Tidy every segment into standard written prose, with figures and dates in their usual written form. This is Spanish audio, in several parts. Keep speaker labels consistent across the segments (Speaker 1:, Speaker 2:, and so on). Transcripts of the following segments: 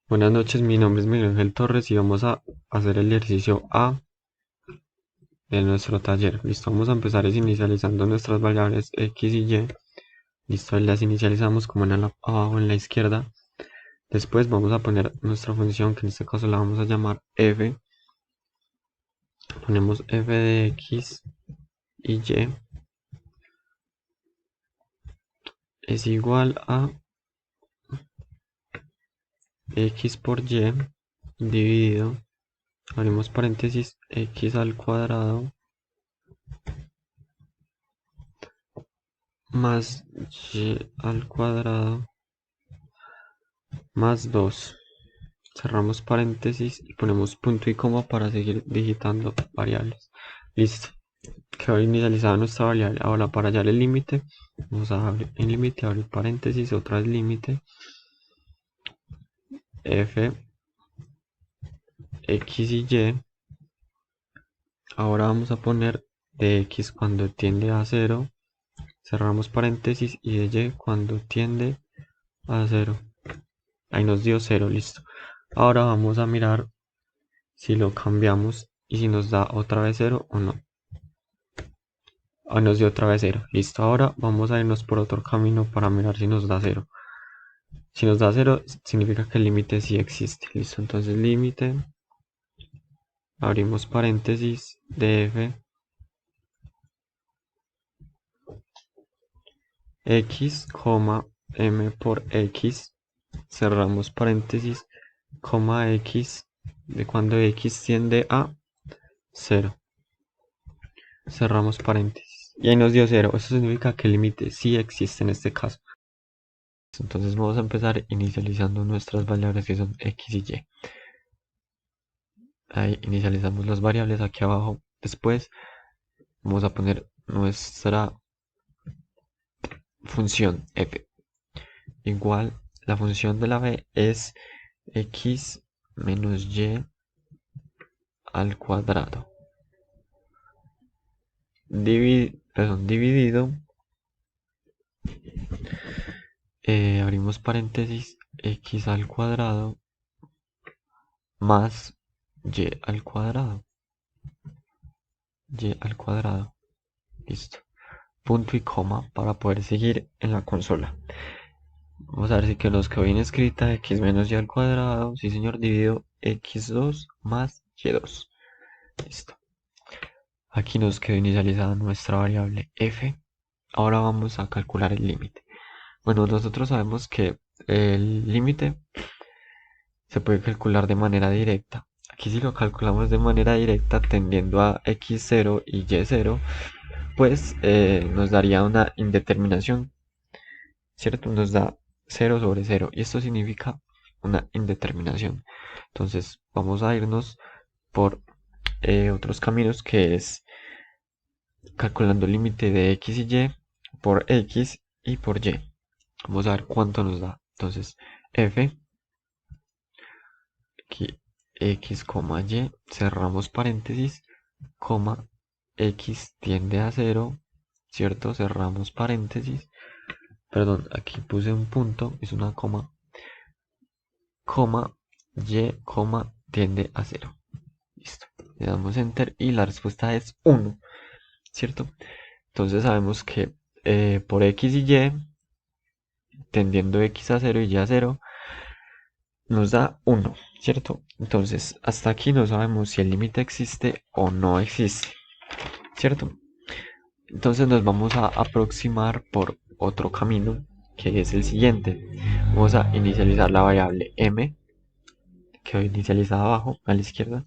Speaker 1: Buenas noches, mi nombre es Miguel Ángel Torres y vamos a hacer el ejercicio A de nuestro taller. Listo, vamos a empezar inicializando nuestras variables X y Y. Listo, las inicializamos como abajo en la izquierda. Después vamos a poner nuestra función, que en este caso la vamos a llamar f. Ponemos f de X y Y es igual a X por Y dividido, abrimos paréntesis, X al cuadrado más Y al cuadrado más 2. Cerramos paréntesis y ponemos punto y coma para seguir digitando variables. Listo. Quedó inicializada nuestra variable. Ahora para hallar el límite, vamos a abrir el límite, abrir paréntesis, otra vez límite. F, X y Y. Ahora vamos a poner de X cuando tiende a 0. Cerramos paréntesis y de Y cuando tiende a 0. Ahí nos dio 0, listo. Ahora vamos a mirar si lo cambiamos y si nos da otra vez 0 o no. Nos dio otra vez 0. Listo, ahora vamos a irnos por otro camino para mirar si nos da 0. Si nos da 0, significa que el límite sí existe. Listo, entonces límite, abrimos paréntesis, df, x, m por x, cerramos paréntesis, x, de cuando x tiende a 0. Cerramos paréntesis. Y ahí nos dio 0. Eso significa que el límite sí existe en este caso. Entonces vamos a empezar inicializando nuestras variables que son x y y. Ahí inicializamos las variables aquí abajo. Después vamos a poner nuestra función f. Igual la función de la b es x menos y al cuadrado. Dividido. Abrimos paréntesis, x al cuadrado más y al cuadrado. Y al cuadrado. Listo. Punto y coma para poder seguir en la consola. Vamos a ver si que nos quedó bien escrita x menos y al cuadrado, sí señor, dividido x2 más y2. Listo. Aquí nos quedó inicializada nuestra variable f. Ahora vamos a calcular el límite. Bueno, nosotros sabemos que el límite se puede calcular de manera directa. Aquí si lo calculamos de manera directa tendiendo a x0 y y0, pues nos daría una indeterminación, ¿cierto? Nos da 0 sobre 0 y esto significa una indeterminación. Entonces vamos a irnos por otros caminos, que es calculando el límite de x y y por x y por y. Vamos a ver cuánto nos da. Entonces f, aquí x, y, cerramos paréntesis, coma, x tiende a 0, ¿cierto? Cerramos paréntesis. Perdón, aquí puse un punto, es una coma, y, tiende a 0. Listo. Le damos enter y la respuesta es 1, ¿cierto? Entonces sabemos que por x y y, tendiendo x a 0 y y a 0, nos da 1, ¿cierto? Entonces hasta aquí no sabemos si el límite existe o no existe, ¿cierto? Entonces nos vamos a aproximar por otro camino, que es el siguiente. Vamos a inicializar la variable m, que hoy inicializada abajo a la izquierda,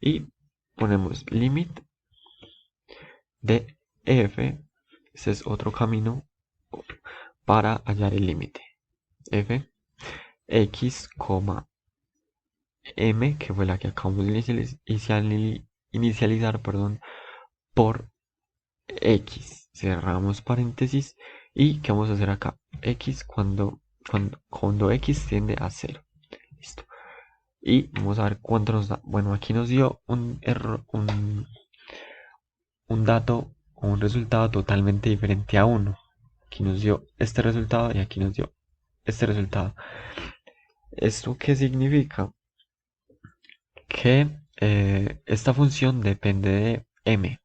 Speaker 1: y ponemos limit de f. Ese es otro camino para hallar el límite. F, x, m, que fue la que acabamos de inicializar, perdón, por x. Cerramos paréntesis. ¿Y qué vamos a hacer acá? X cuando x tiende a 0. Listo. Y vamos a ver cuánto nos da. Bueno, aquí nos dio un error, un dato o un resultado totalmente diferente a 1. Aquí nos dio este resultado y aquí nos dio este resultado. ¿Esto qué significa? Que esta función depende de m,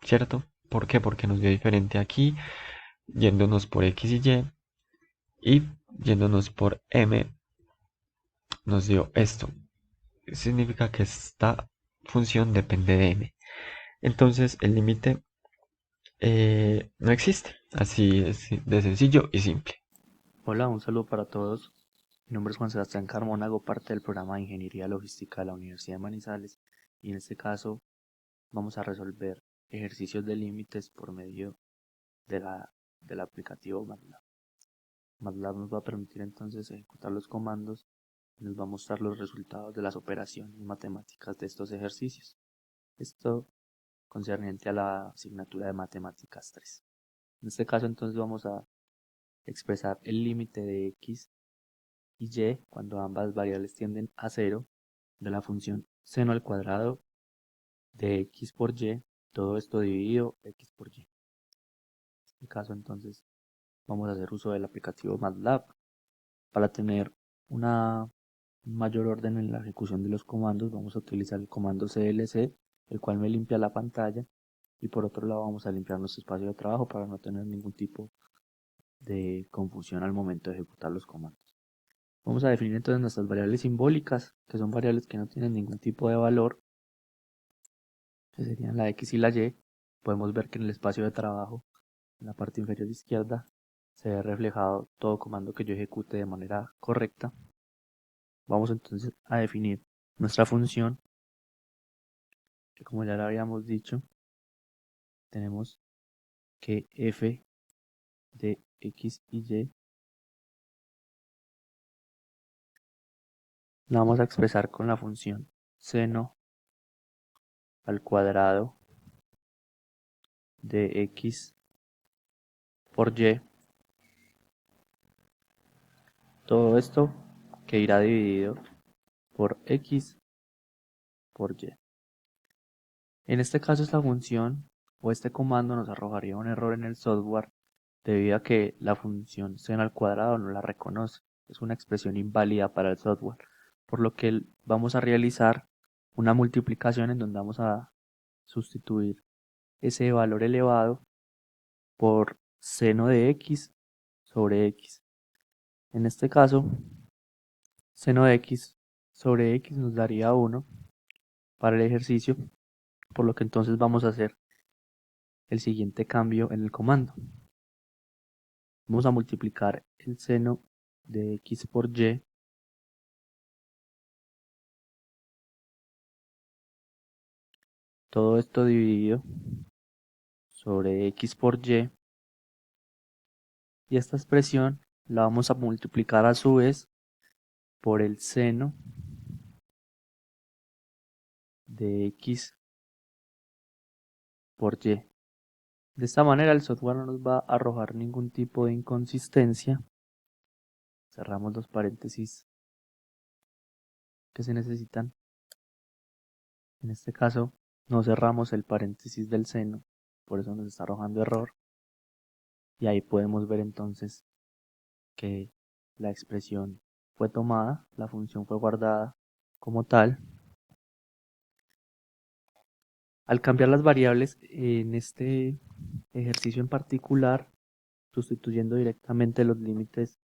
Speaker 1: ¿cierto? ¿Por qué? Porque nos dio diferente aquí, yéndonos por x y yéndonos por m, nos dio esto. Significa que esta función depende de m. Entonces el límite no existe. Así es de sencillo y simple.
Speaker 2: Hola, un saludo para todos. Mi nombre es Juan Sebastián Carmona, hago parte del programa de Ingeniería Logística de la Universidad de Manizales y en este caso vamos a resolver ejercicios de límites por medio de del aplicativo MATLAB. MATLAB nos va a permitir entonces ejecutar los comandos y nos va a mostrar los resultados de las operaciones matemáticas de estos ejercicios. Esto concerniente a la asignatura de Matemáticas 3. En este caso entonces vamos a expresar el límite de x y y cuando ambas variables tienden a 0 de la función seno al cuadrado de x por y, todo esto dividido x por y. En este caso entonces vamos a hacer uso del aplicativo MATLAB para tener un mayor orden en la ejecución de los comandos. Vamos a utilizar el comando clc, el cual me limpia la pantalla, y por otro lado vamos a limpiar nuestro espacio de trabajo para no tener ningún tipo de confusión al momento de ejecutar los comandos. Vamos a definir entonces nuestras variables simbólicas, que son variables que no tienen ningún tipo de valor, que serían la x y la y. Podemos ver que en el espacio de trabajo, en la parte inferior izquierda, se ve reflejado todo comando que yo ejecute de manera correcta. Vamos entonces a definir nuestra función, que como ya lo habíamos dicho, tenemos que f de x y y la vamos a expresar con la función seno al cuadrado de x por y. Todo esto que irá dividido por x por y. En este caso esta función o este comando nos arrojaría un error en el software debido a que la función seno al cuadrado no la reconoce. Es una expresión inválida para el software, por lo que vamos a realizar una multiplicación en donde vamos a sustituir ese valor elevado por seno de x sobre x. En este caso, seno de x sobre x nos daría 1 para el ejercicio, por lo que entonces vamos a hacer el siguiente cambio en el comando. Vamos a multiplicar el seno de x por y todo esto dividido sobre x por y, y esta expresión la vamos a multiplicar a su vez por el seno de x por y. De esta manera el software no nos va a arrojar ningún tipo de inconsistencia. Cerramos los paréntesis que se necesitan. En este caso no cerramos el paréntesis del seno, por eso nos está arrojando error. Y ahí podemos ver entonces que la expresión fue tomada, la función fue guardada como tal. Al cambiar las variables en este ejercicio en particular, sustituyendo directamente los límites,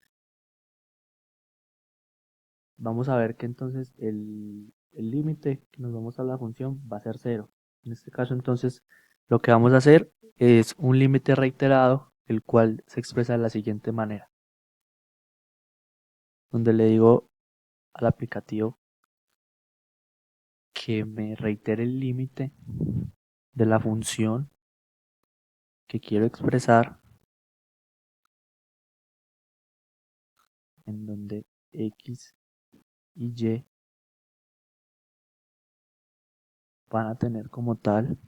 Speaker 2: vamos a ver que entonces el límite que nos vamos a la función va a ser 0. En este caso entonces lo que vamos a hacer es un límite reiterado, el cual se expresa de la siguiente manera, donde le digo al aplicativo que me reitere el límite de la función que quiero expresar, en donde x y y van a tener como tal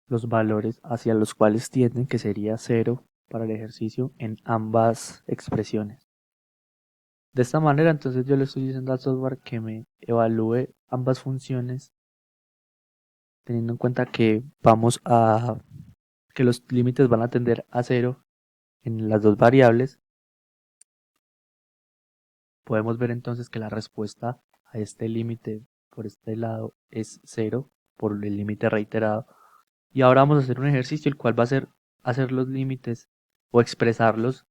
Speaker 2: los valores hacia los cuales tienden, que sería 0 para el ejercicio en ambas expresiones. De esta manera entonces yo le estoy diciendo al software que me evalúe ambas funciones, teniendo en cuenta que vamos a que los límites van a tender a cero en las dos variables, podemos ver entonces que la respuesta a este límite por este lado es cero por el límite reiterado. Y ahora vamos a hacer un ejercicio el cual va a ser hacer los límites o expresarlos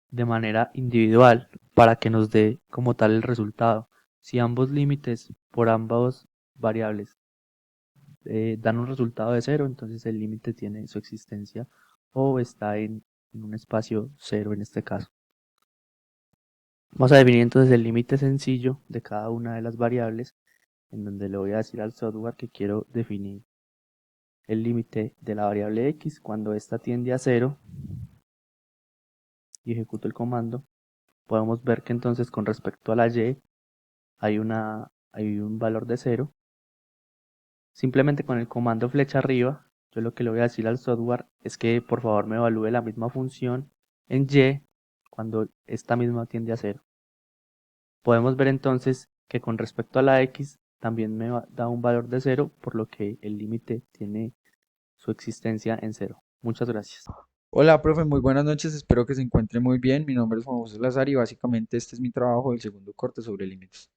Speaker 2: de manera individual para que nos dé como tal el resultado. Si ambos límites por ambas variables dan un resultado de cero, entonces el límite tiene su existencia o está en un espacio cero en este caso. Vamos a definir entonces el límite sencillo de cada una de las variables, en donde le voy a decir al software que quiero definir el límite de la variable x cuando ésta tiende a cero y ejecuto el comando. Podemos ver que entonces con respecto a la y hay un valor de cero. Simplemente con el comando flecha arriba, yo lo que le voy a decir al software es que por favor me evalúe la misma función en y cuando esta misma tiende a cero. Podemos ver entonces que con respecto a la x también da un valor de cero, por lo que el límite tiene su existencia en cero. Muchas gracias.
Speaker 3: Hola, profe, muy buenas noches, espero que se encuentre muy bien. Mi nombre es Juan José Lazar y básicamente este es mi trabajo del segundo corte sobre límites.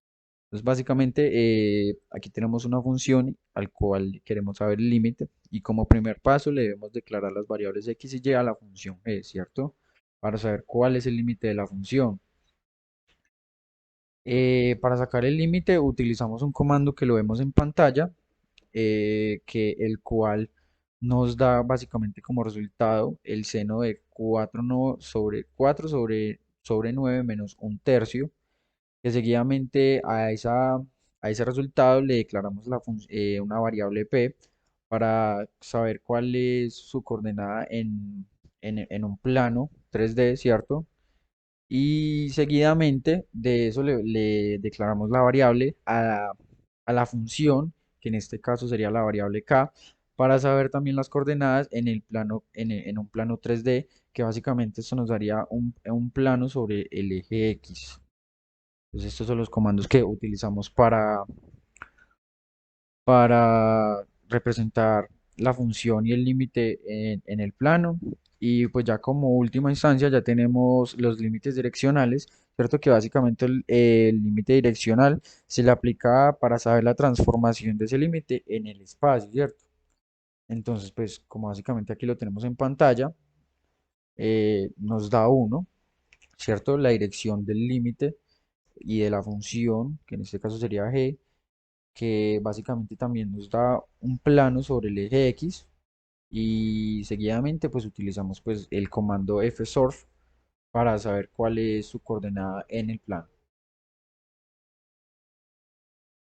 Speaker 3: Entonces, básicamente aquí tenemos una función al cual queremos saber el límite y como primer paso le debemos declarar las variables x y y a la función g, ¿cierto? Para saber cuál es el límite de la función. Para sacar el límite utilizamos un comando que lo vemos en pantalla, que el cual nos da básicamente como resultado el seno de 4 no, sobre 4 sobre 9 menos un tercio, que seguidamente a ese resultado le declaramos una variable p para saber cuál es su coordenada en un plano 3D, ¿cierto? Y seguidamente de eso le declaramos la variable a la función, que en este caso sería la variable k, para saber también las coordenadas en el plano, en un plano 3D, que básicamente esto nos daría un plano sobre el eje X. Entonces estos son los comandos que utilizamos para representar la función y el límite en el plano. Y pues ya como última instancia ya tenemos los límites direccionales, ¿cierto? Que básicamente el límite direccional se le aplica para saber la transformación de ese límite en el espacio, ¿cierto? Entonces, pues como básicamente aquí lo tenemos en pantalla, nos da uno, ¿cierto? La dirección del límite y de la función, que en este caso sería g, que básicamente también nos da un plano sobre el eje X y seguidamente pues utilizamos pues el comando fsurf para saber cuál es su coordenada en el plano.